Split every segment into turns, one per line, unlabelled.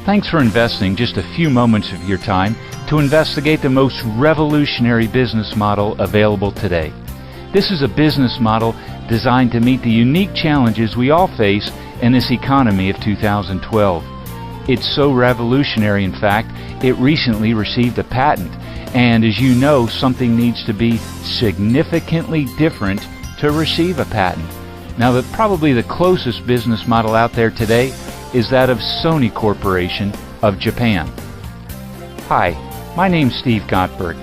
Thanks for investing just a few moments of your time to investigate the most revolutionary business model available today. This is a business model designed to meet the unique challenges we all face in this economy of 2012. It's so revolutionary, in fact, it recently received a patent. And as you know, something needs to be significantly different to receive a patent. Now, probably the closest business model out there today is that of Sony Corporation of Japan. Hi, my name's Steve Gottberg.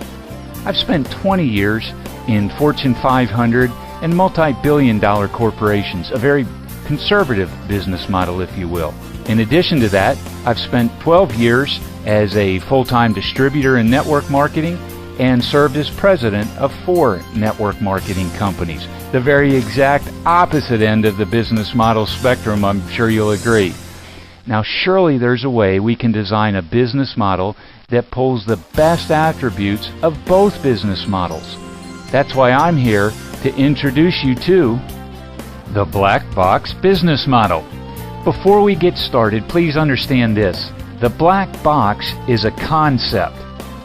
I've spent 20 years in Fortune 500 and multi-billion-dollar corporations, a very conservative business model, if you will. In addition to that, I've spent 12 years as a full-time distributor in network marketing and served as president of 4 network marketing companies. The very exact opposite end of the business model spectrum, I'm sure you'll agree. Now, surely there's a way we can design a business model that pulls the best attributes of both business models. That's why I'm here to introduce you to the Black Box business model. Before we get started, please understand this. The Black Box is a concept.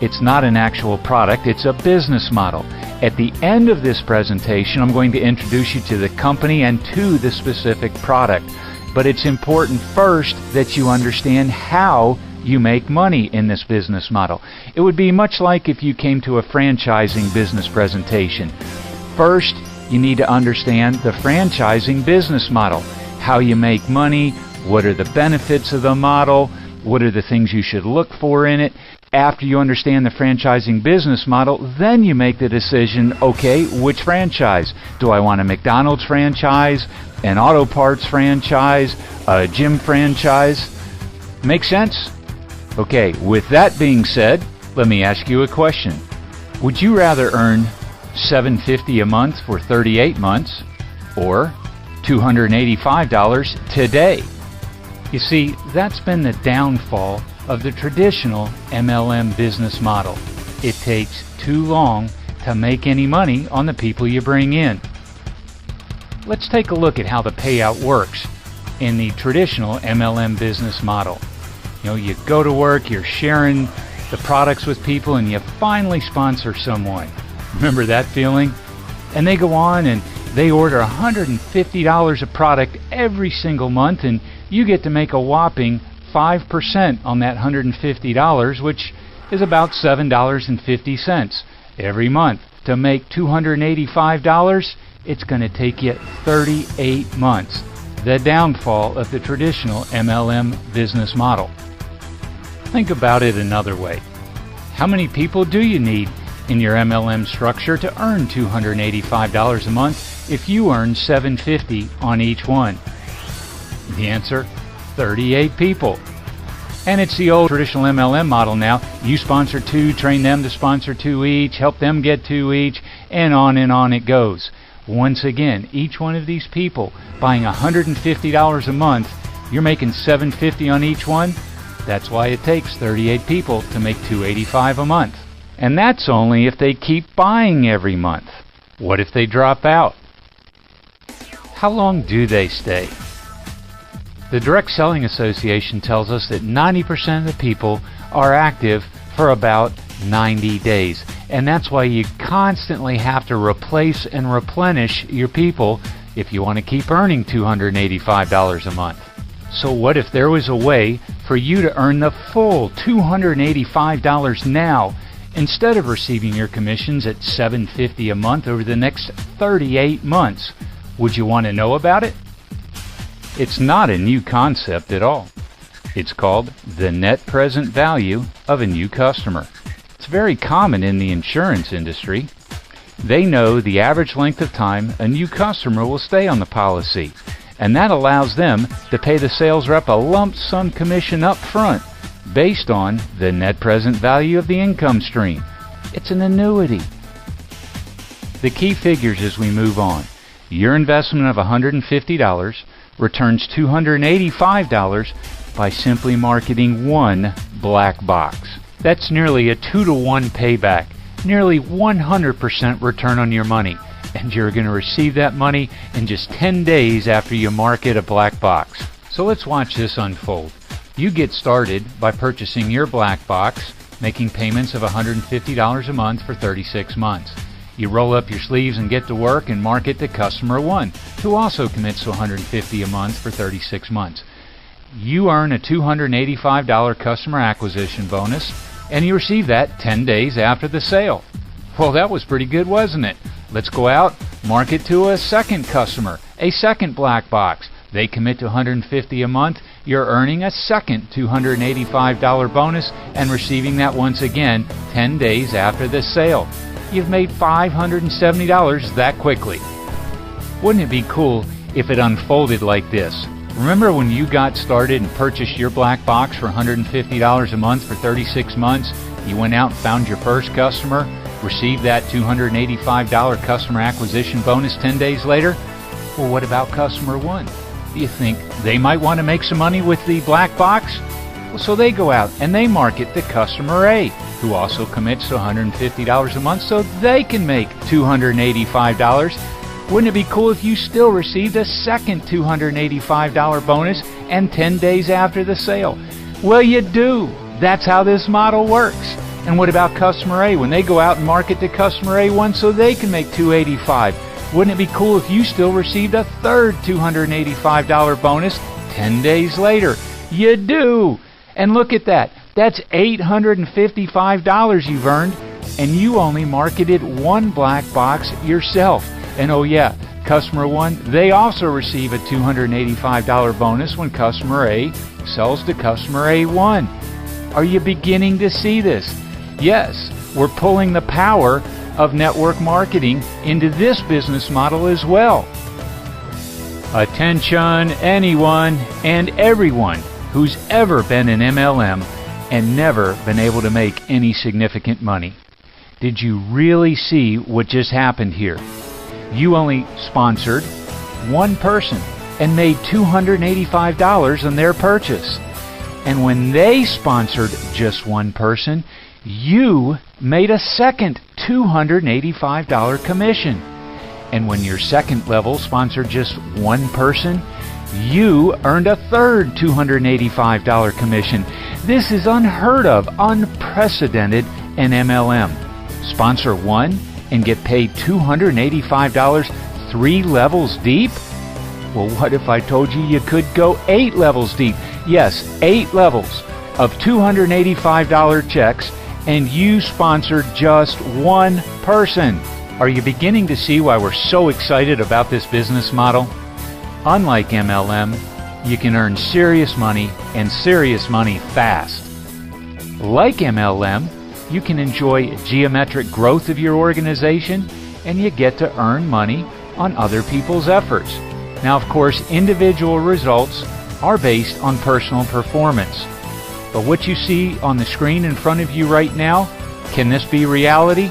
It's not an actual product, it's a business model. At the end of this presentation, I'm going to introduce you to the company and to the specific product. But it's important first that you understand how you make money in this business model. It would be much like if you came to a franchising business presentation. First, you need to understand the franchising business model, how you make money, what are the benefits of the model, what are the things you should look for in it. After you understand the franchising business model, then you make the decision, okay, which franchise? Do I want a McDonald's franchise, an auto parts franchise, a gym franchise? Make sense? Okay, with that being said, let me ask you a question. Would you rather earn $750 a month for 38 months or $285 today? You see, that's been the downfall of the traditional MLM business model. It takes too long to make any money on the people you bring in. Let's take a look at how the payout works in the traditional MLM business model. You know, you go to work, you're sharing the products with people, and you finally sponsor someone. Remember that feeling? And they go on and they order $150 of product every single month, and you get to make a whopping 5% on that $150, which is about $7.50 every month. To make $285, it's going to take you 38 months. The downfall of the traditional MLM business model. Think about it another way. How many people do you need in your MLM structure to earn $285 a month if you earn $750 on each one? The answer, 38 people. And it's the old traditional MLM model now. You sponsor 2, train them to sponsor 2 each, help them get 2 each, and on it goes. Once again, each one of these people buying $150 a month, you're making $750 on each one. That's why it takes 38 people to make $285 a month. And that's only if they keep buying every month. What if they drop out? How long do they stay? The Direct Selling Association tells us that 90% of the people are active for about 90 days. And that's why you constantly have to replace and replenish your people if you want to keep earning $285 a month. So what if there was a way for you to earn the full $285 now instead of receiving your commissions at $750 a month over the next 38 months? Would you want to know about it? It's not a new concept at all. It's called the net present value of a new customer. It's very common in the insurance industry. They know the average length of time a new customer will stay on the policy, and that allows them to pay the sales rep a lump sum commission up front based on the net present value of the income stream. It's an annuity. The key figures as we move on. Your investment of $150 returns $285 by simply marketing one black box. That's nearly a 2-to-1 payback, nearly 100% return on your money, and you're going to receive that money in just 10 days after you market a black box. So let's watch this unfold. You get started by purchasing your black box, making payments of $150 a month for 36 months. You roll up your sleeves and get to work and market to customer 1, who also commits to $150 a month for 36 months. You earn a $285 customer acquisition bonus, and you receive that 10 days after the sale. Well, that was pretty good, wasn't it? Let's go out, market to a second customer, a second black box. They commit to $150 a month. You're earning a second $285 bonus and receiving that once again 10 days after the sale. You've made $570 that quickly. Wouldn't it be cool if it unfolded like this? Remember when you got started and purchased your black box for $150 a month for 36 months? You went out and found your first customer, received that $285 customer acquisition bonus 10 days later? Well, what about customer 1? Do you think they might want to make some money with the black box? Well, so they go out and they market to customer A, who also commits to $150 a month so they can make $285. Wouldn't it be cool if you still received a second $285 bonus and 10 days after the sale? Well, you do. That's how this model works. And what about customer A when they go out and market to customer A1 so they can make $285? Wouldn't it be cool if you still received a third $285 bonus 10 days later? You do! And look at that. That's $855 you've earned, and you only marketed one black box yourself. And oh yeah, customer 1, they also receive a $285 bonus when customer A sells to customer A1. Are you beginning to see this? Yes, we're pulling the power of network marketing into this business model as well. Attention anyone and everyone who's ever been in MLM and never been able to make any significant money. Did you really see what just happened here? You only sponsored one person and made $285 on their purchase. And when they sponsored just one person, you made a second $285 commission. And when your second level sponsored just one person, you earned a third $285 commission. This is unheard of, unprecedented in MLM. Sponsor one and get paid $285 3 levels deep? Well, what if I told you you could go 8 levels deep? Yes, 8 levels of $285 checks, and you sponsored just one person. Are you beginning to see why we're so excited about this business model? Unlike MLM, you can earn serious money and serious money fast. Like MLM, you can enjoy geometric growth of your organization, and you get to earn money on other people's efforts. Now, of course, individual results are based on personal performance. But what you see on the screen in front of you right now, can this be reality?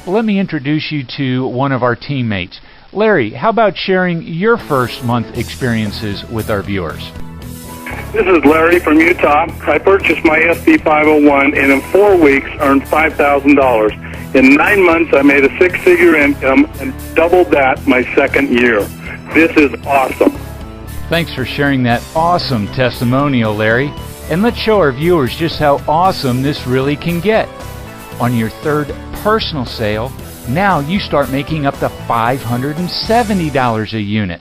Well, let me introduce you to one of our teammates. Larry, how about sharing your first month experiences with our viewers?
This is Larry from Utah. I purchased my SB 501 and in 4 weeks earned $5,000. In 9 months, I made a 6-figure income and doubled that my second year. This is awesome.
Thanks for sharing that awesome testimonial, Larry. And let's show our viewers just how awesome this really can get. On your third personal sale, now you start making up to $570 a unit.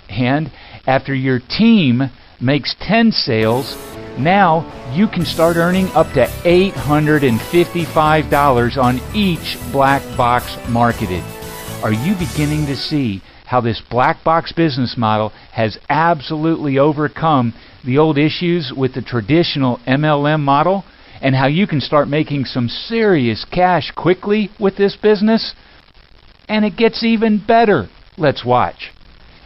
And after your team makes 10 sales, now you can start earning up to $855 on each black box marketed. Are you beginning to see how this black box business model has absolutely overcome the old issues with the traditional MLM model, and how you can start making some serious cash quickly with this business? And it gets even better. Let's watch.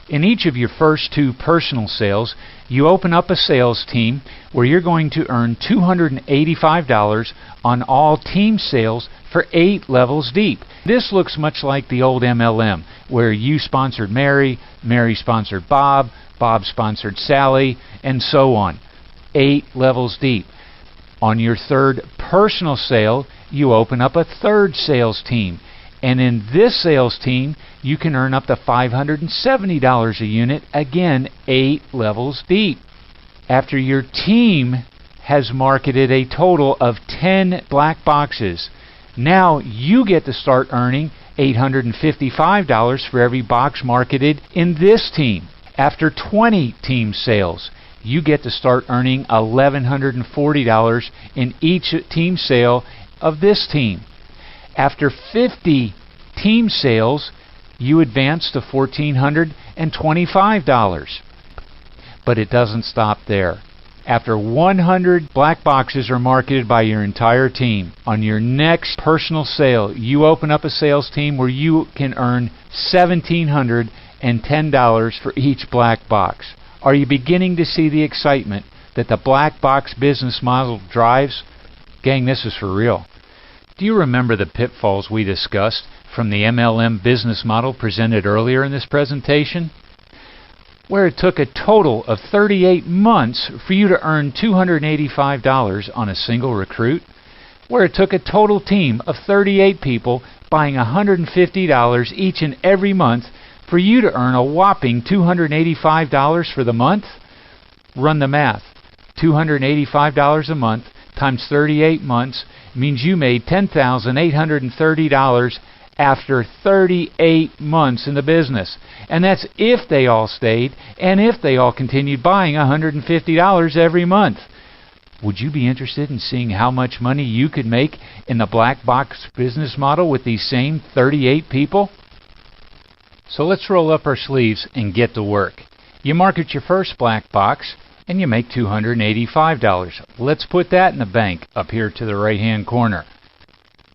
In each of your first 2 personal sales, you open up a sales team where you're going to earn $285 on all team sales for 8 levels deep. This looks much like the old MLM, where you sponsored Mary, Mary sponsored Bob, Bob sponsored Sally, and so on. 8 levels deep. On your third personal sale, you open up a third sales team. And in this sales team, you can earn up to $570 a unit, again, 8 levels deep. After your team has marketed a total of 10 black boxes, now you get to start earning $855 for every box marketed in this team. After 20 team sales, you get to start earning $1,140 in each team sale of this team. After 50 team sales, you advance to $1,425. But it doesn't stop there. After 100 black boxes are marketed by your entire team, on your next personal sale, you open up a sales team where you can earn $1,710 for each black box. Are you beginning to see the excitement that the black box business model drives? Gang, this is for real. Do you remember the pitfalls we discussed from the MLM business model presented earlier in this presentation? Where it took a total of 38 months for you to earn $285 on a single recruit, where it took a total team of 38 people buying $150 each and every month for you to earn a whopping $285 for the month. Run the math. $285 a month times 38 months means you made $10,830 after 38 months in the business. And that's if they all stayed and if they all continued buying $150 every month. Would you be interested in seeing how much money you could make in the black box business model with these same 38 people? So let's roll up our sleeves and get to work. You market your first black box and you make $285. Let's put that in the bank up here to the right hand corner.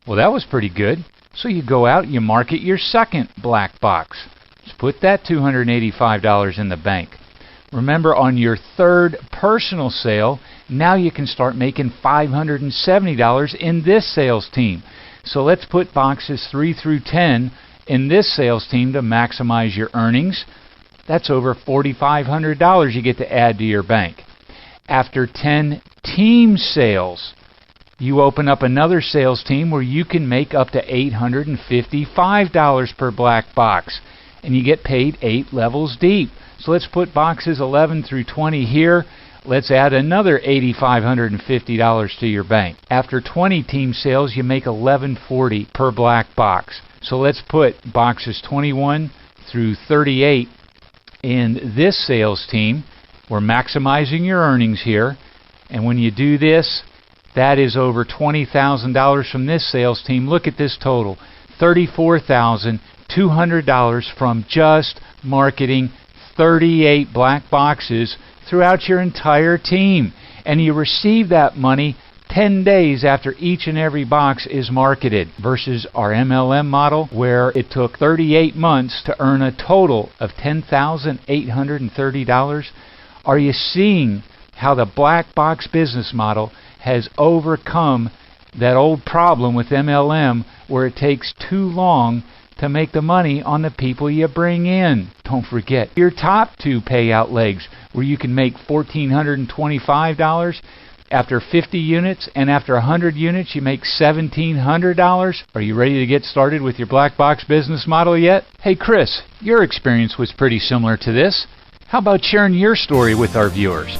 Well, that was pretty good. So you go out, you market your second black box. Let's put that $285 in the bank. Remember, on your third personal sale, now you can start making $570 in this sales team. So let's put boxes 3 through 10 in this sales team to maximize your earnings. That's over $4,500 you get to add to your bank. After 10 team sales, you open up another sales team where you can make up to $855 per black box, and you get paid 8 levels deep. So let's put boxes 11 through 20 here. Let's add another $8,550 to your bank. After 20 team sales, you make $1,140 per black box. So let's put boxes 21 through 38 in this sales team. We're maximizing your earnings here, and when you do this, that is over $20,000 from this sales team. Look at this total, $34,200 from just marketing 38 black boxes throughout your entire team. And you receive that money 10 days after each and every box is marketed, versus our MLM model where it took 38 months to earn a total of $10,830. Are you seeing how the black box business model has overcome that old problem with MLM where it takes too long to make the money on the people you bring in? Don't forget your top 2 payout legs where you can make $1,425 after 50 units, and after 100 units you make $1,700. Are you ready to get started with your black box business model yet? Hey Chris, your experience was pretty similar to this. How about sharing your story with our viewers?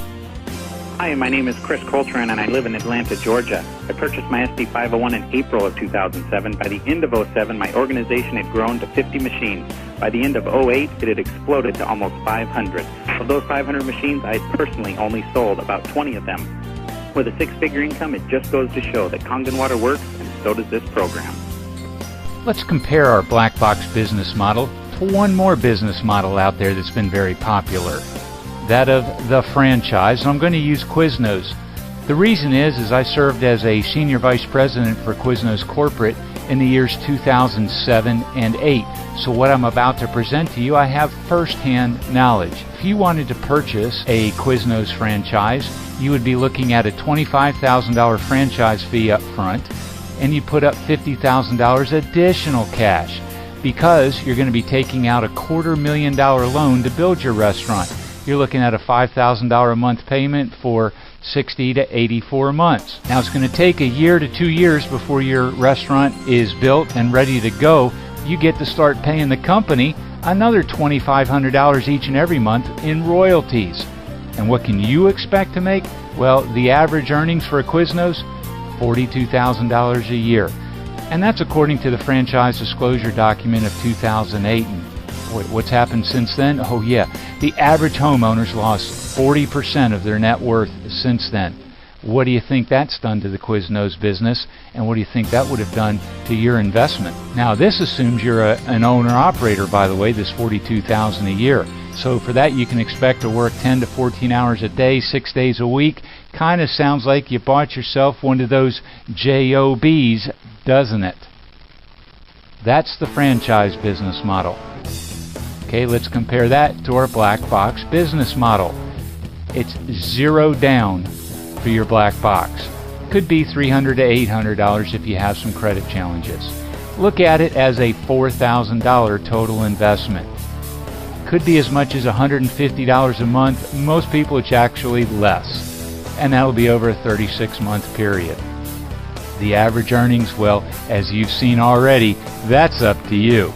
Hi, my name is Chris Coltrane, and I live in Atlanta, Georgia. I purchased my SD501 in April of 2007. By the end of 2007, my organization had grown to 50 machines. By the end of 2008, it had exploded to almost 500. Of those 500 machines, I personally only sold about 20 of them. With a 6-figure income, it just goes to show that Kangen water works, and so does this program.
Let's compare our black box business model to one more business model out there that's been very popular, that of the franchise. And I'm going to use Quiznos. The reason is I served as a senior vice president for Quiznos Corporate in the years 2007 and 8. So what I'm about to present to you, I have first-hand knowledge. If you wanted to purchase a Quiznos franchise, you would be looking at a $25,000 franchise fee up front, and you put up $50,000 additional cash because you're going to be taking out a $250,000 loan to build your restaurant. You're looking at a $5,000 a month payment for 60 to 84 months. Now it's going to take a year to 2 years before your restaurant is built and ready to go. You get to start paying the company another $2,500 each and every month in royalties. And what can you expect to make? Well, the average earnings for a Quiznos, $42,000 a year. And that's according to the franchise disclosure document of 2008. And boy, what's happened since then? Oh yeah, the average homeowner's lost 40% of their net worth since then. What do you think that's done to the Quiznos business? And what do you think that would have done to your investment? Now, this assumes you're an owner-operator, by the way, this $42,000 a year. So for that, you can expect to work 10 to 14 hours a day, 6 days a week. Kind of sounds like you bought yourself one of those JOBs, doesn't it? That's the franchise business model. Okay, let's compare that to our black box business model. It's zero down for your black box. Could be $300 to $800 if you have some credit challenges. Look at it as a $4,000 total investment. Could be as much as $150 a month. Most people it's actually less. And that'll be over a 36-month period. The average earnings, well, as you've seen already, that's up to you.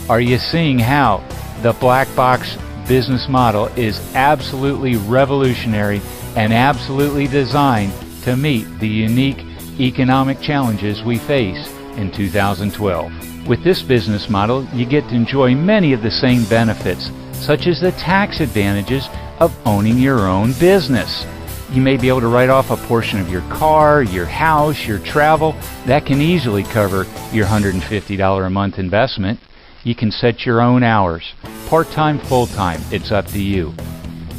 Are you seeing how the black box business model is absolutely revolutionary and absolutely designed to meet the unique economic challenges we face in 2012? With this business model, you get to enjoy many of the same benefits, such as the tax advantages of owning your own business. You may be able to write off a portion of your car, your house, your travel. That can easily cover your $150 a month investment. You can set your own hours, part-time, full-time, it's up to you.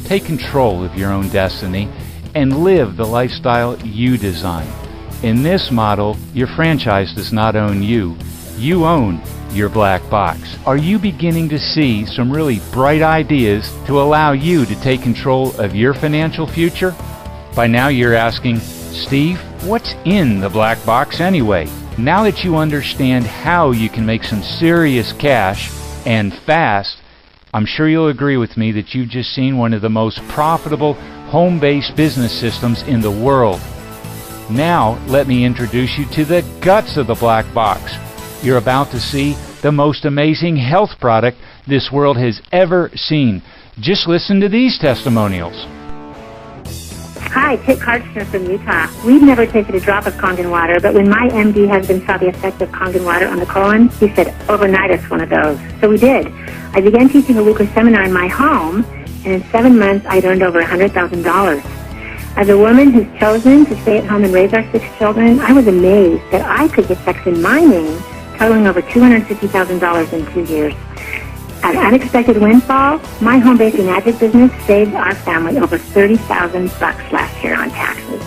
Take control of your own destiny and live the lifestyle you design. In this model, your franchise does not own you. You own your black box. Are you beginning to see some really bright ideas to allow you to take control of your financial future? By now you're asking, Steve, what's in the black box anyway? Now that you understand how you can make some serious cash and fast, I'm sure you'll agree with me that you've just seen one of the most profitable home-based business systems in the world. Now, let me introduce you to the guts of the black box. You're about to see the most amazing health product this world has ever seen. Just listen to these testimonials.
Hi, Kit Karchner from Utah. We've never tasted a drop of Kangen water, but when my MD husband saw the effect of Kangen water on the colon, he said, overnight us one of those. So we did. I began teaching a weekly seminar in my home, and in 7 months I'd earned over $100,000. As a woman who's chosen to stay at home and raise our 6 children, I was amazed that I could get checks in my name totaling over $250,000 in 2 years. An unexpected windfall, my home-based magic business saved our family over $30,000 last year on taxes.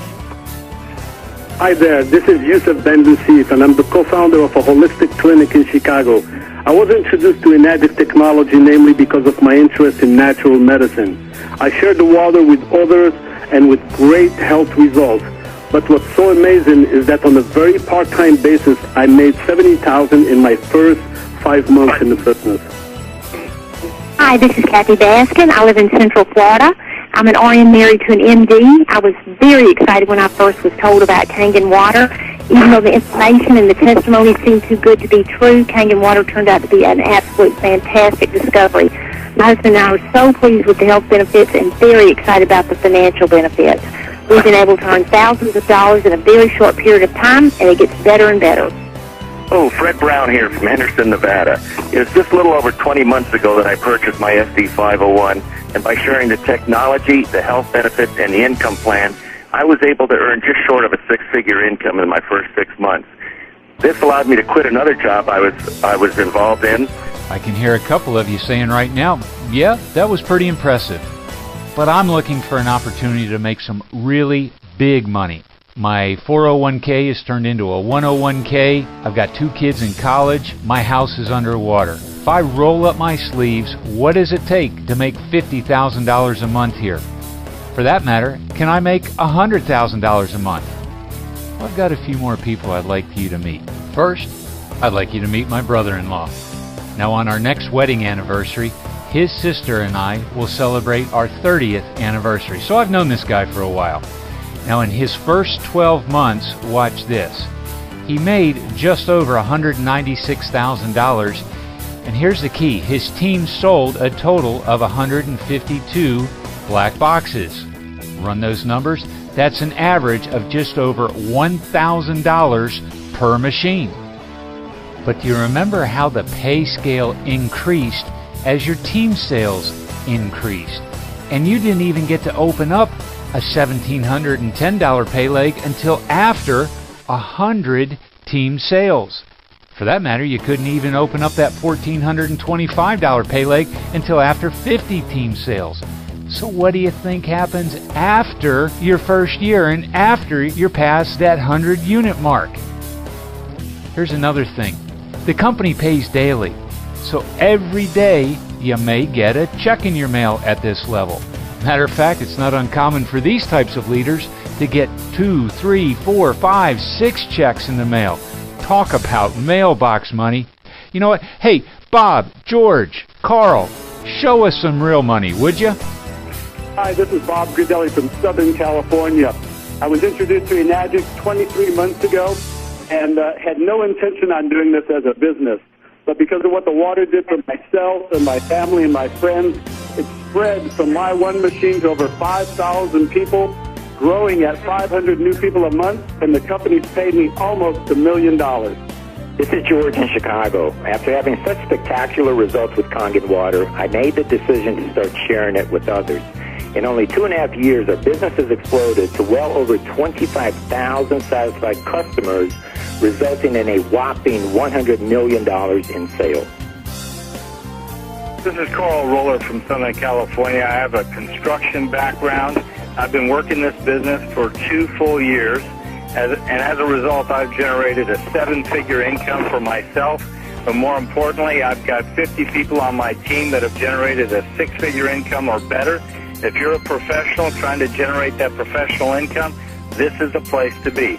Hi there, this is Yusuf Ben-Dussif, and I'm the co-founder of a holistic clinic in Chicago. I was introduced to Enagic technology namely because of my interest in natural medicine. I shared the water with others and with great health results. But what's so amazing is that on a very part-time basis, I made $70,000 in my first 5 months in the business.
Hi, this is Kathy Baskin. I live in Central Florida. I'm an RN married to an MD. I was very excited when I first was told about Kangen water. Even though the information and the testimony seemed too good to be true, Kangen water turned out to be an absolute fantastic discovery. My husband and I were so pleased with the health benefits and very excited about the financial benefits. We've been able to earn thousands of dollars in a very short period of time, and it gets better and better.
Oh, Fred Brown here from Henderson, Nevada. It was just a little over 20 months ago that I purchased my SD501, and by sharing the technology, the health benefits, and the income plan, I was able to earn just short of a 6-figure income in my first 6 months. This allowed me to quit another job I was involved in.
I can hear a couple of you saying right now, yeah, that was pretty impressive. But I'm looking for an opportunity to make some really big money. My 401k has turned into a 101k. I've got 2 kids in college. My house is underwater. If I roll up my sleeves, what does it take to make $50,000 a month here? For that matter, can I make $100,000 a month? Well, I've got a few more people I'd like you to meet. First, I'd like you to meet my brother-in-law. Now, on our next wedding anniversary, his sister and I will celebrate our 30th anniversary. So I've known this guy for a while. Now, in his first 12 months, watch this. He made just over $196,000. And here's the key. His team sold a total of 152 black boxes. Run those numbers. That's an average of just over $1,000 per machine. But do you remember how the pay scale increased as your team sales increased? And you didn't even get to open up a $1,710 pay leg until after 100 team sales. For that matter, you couldn't even open up that $1,425 pay leg until after 50 team sales. So what do you think happens after your first year and after you're past that 100 unit mark? Here's another thing. The company pays daily. So every day you may get a check in your mail at this level. Matter of fact, it's not uncommon for these types of leaders to get 2, 3, 4, 5, 6 checks in the mail. Talk about mailbox money. You know what? Hey, Bob, George, Carl, show us some real money, would you?
Hi, this is Bob Gridelli from Southern California. I was introduced to Enagic 23 months ago and had no intention on doing this as a business. But because of what the water did for myself and my family and my friends, it spread from my one machine to over 5,000 people, growing at 500 new people a month, and the company's paid me almost $1 million.
This is George in Chicago. After having such spectacular results with Kangen water, I made the decision to start sharing it with others. In only 2.5 years, our business has exploded to well over 25,000 satisfied customers, resulting in a whopping $100 million in sales.
This is Carl Roller from Southern California. I have a construction background. I've been working this business for 2 full years, and as a result, I've generated a 7-figure income for myself. But more importantly, I've got 50 people on my team that have generated a 6-figure income or better. If you're a professional trying to generate that professional income, this is the place to be.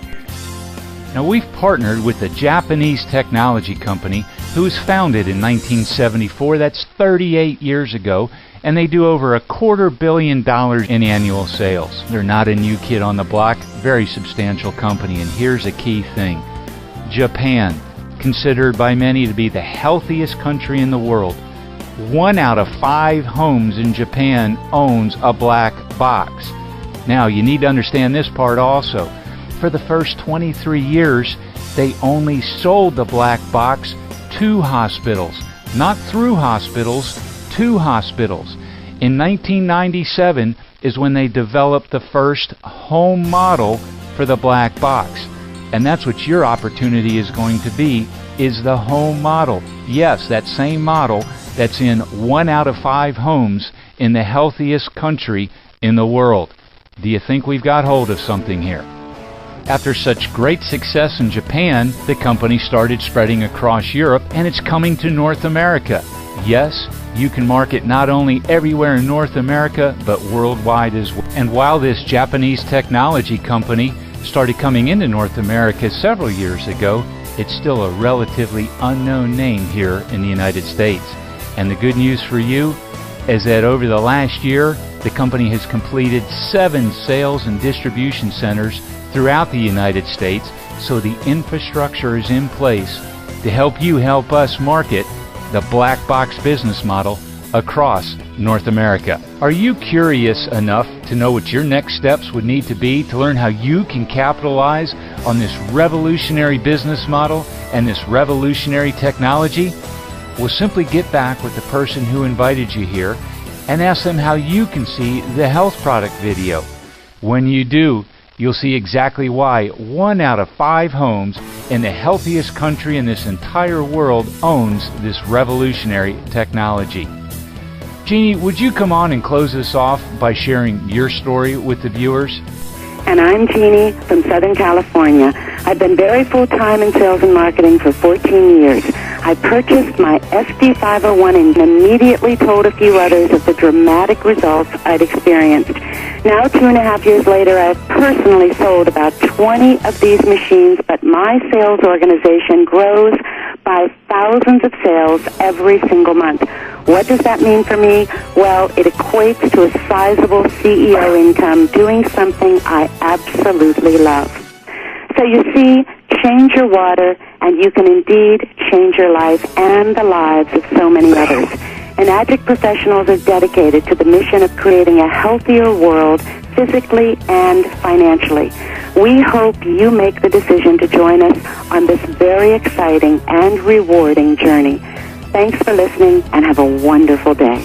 Now, we've partnered with a Japanese technology company who was founded in 1974. That's 38 years ago. And they do over $250 million in annual sales. They're not a new kid on the block, very substantial company. And here's a key thing. Japan, considered by many to be the healthiest country in the world. 1 out of 5 homes in Japan owns a black box. Now, you need to understand this part also. For the first 23 years, they only sold the black box to hospitals, not through hospitals, to hospitals. In 1997 is when they developed the first home model for the black box. And that's what your opportunity is going to be, is the home model. Yes, that same model that's in 1 out of 5 homes in the healthiest country in the world. Do you think we've got hold of something here? After such great success in Japan, the company started spreading across Europe, and it's coming to North America. Yes, you can market not only everywhere in North America, but worldwide as well. And while this Japanese technology company started coming into North America several years ago, it's still a relatively unknown name here in the United States. And the good news for you is that over the last year, the company has completed 7 sales and distribution centers throughout the United States, so the infrastructure is in place to help you help us market the black box business model across North America. Are you curious enough to know what your next steps would need to be to learn how you can capitalize on this revolutionary business model and this revolutionary technology? Well, simply get back with the person who invited you here and ask them how you can see the health product video. When you do, you'll see exactly why 1 out of 5 homes in the healthiest country in this entire world owns this revolutionary technology. Jeannie, would you come on and close us off by sharing your story with the viewers?
And I'm Jeannie from Southern California. I've been very full-time in sales and marketing for 14 years. I purchased my SD501 and immediately told a few others of the dramatic results I'd experienced. Now, 2.5 years later, I've personally sold about 20 of these machines, but my sales organization grows by thousands of sales every single month. What does that mean for me? Well, it equates to a sizable CEO income doing something I absolutely love. So you see, change your water, and you can indeed change your life and the lives of so many others. Enagic professionals are dedicated to the mission of creating a healthier world physically and financially. We hope you make the decision to join us on this very exciting and rewarding journey. Thanks for listening and have a wonderful day.